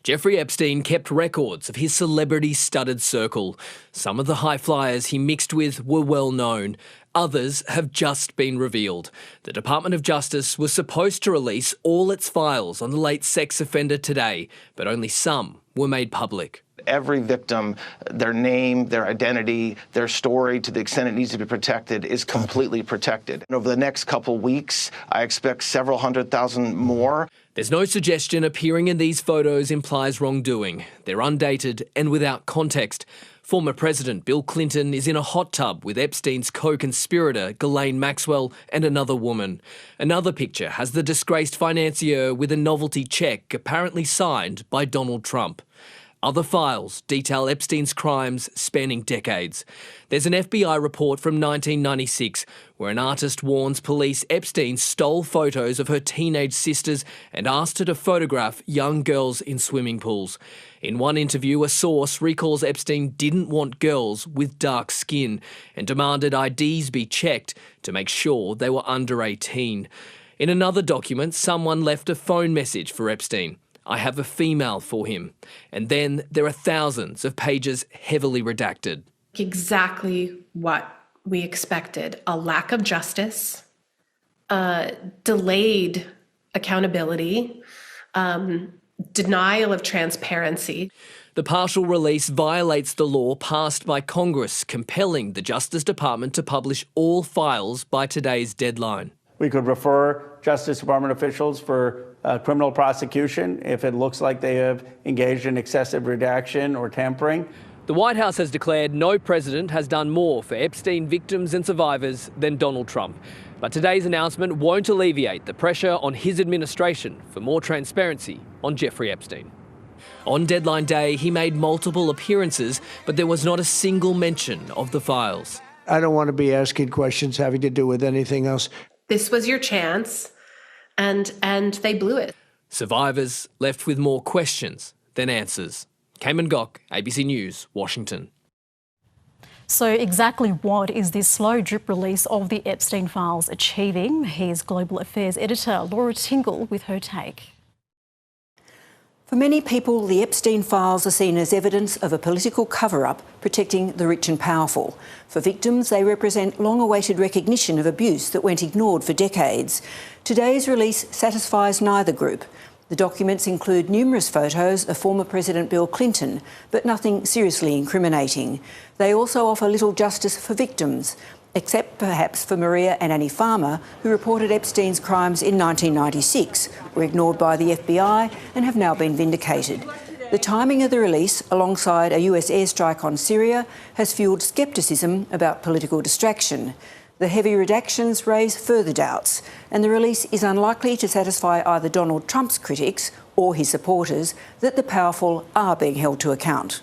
Jeffrey Epstein kept records of his celebrity-studded circle. Some of the high flyers he mixed with were well known. Others have just been revealed. The Department of Justice was supposed to release all its files on the late sex offender today, but only some were made public. Every victim, their name, their identity, their story, to the extent it needs to be protected, is completely protected. And over the next couple weeks, I expect several 100,000 more. There's no suggestion appearing in these photos implies wrongdoing. They're undated and without context. Former President Bill Clinton is in a hot tub with Epstein's co-conspirator Ghislaine Maxwell and another woman. Another picture has the disgraced financier with a novelty cheque apparently signed by Donald Trump. Other files detail Epstein's crimes spanning decades. There's an FBI report from 1996 where an artist warns police Epstein stole photos of her teenage sisters and asked her to photograph young girls in swimming pools. In one interview, a source recalls Epstein didn't want girls with dark skin and demanded IDs be checked to make sure they were under 18. In another document, someone left a phone message for Epstein. "I have a female for him." And then there are thousands of pages heavily redacted. Exactly what we expected. A lack of justice, delayed accountability, denial of transparency. The partial release violates the law passed by Congress, compelling the Justice Department to publish all files by today's deadline. We could refer Justice Department officials for criminal prosecution if it looks like they have engaged in excessive redaction or tampering. The White House has declared no president has done more for Epstein victims and survivors than Donald Trump. But today's announcement won't alleviate the pressure on his administration for more transparency on Jeffrey Epstein. On deadline day, he made multiple appearances, but there was not a single mention of the files. I don't want to be asking questions having to do with anything else. This was your chance, and they blew it. Survivors left with more questions than answers. Cayman Gok, ABC News, Washington. So exactly what is this slow drip release of the Epstein files achieving? Here's Global Affairs editor Laura Tingle with her take. For many people, the Epstein files are seen as evidence of a political cover-up protecting the rich and powerful. For victims, they represent long-awaited recognition of abuse that went ignored for decades. Today's release satisfies neither group. The documents include numerous photos of former President Bill Clinton, but nothing seriously incriminating. They also offer little justice for victims, except perhaps for Maria and Annie Farmer, who reported Epstein's crimes in 1996, were ignored by the FBI and have now been vindicated. The timing of the release, alongside a US airstrike on Syria, has fuelled scepticism about political distraction. The heavy redactions raise further doubts, and the release is unlikely to satisfy either Donald Trump's critics or his supporters that the powerful are being held to account.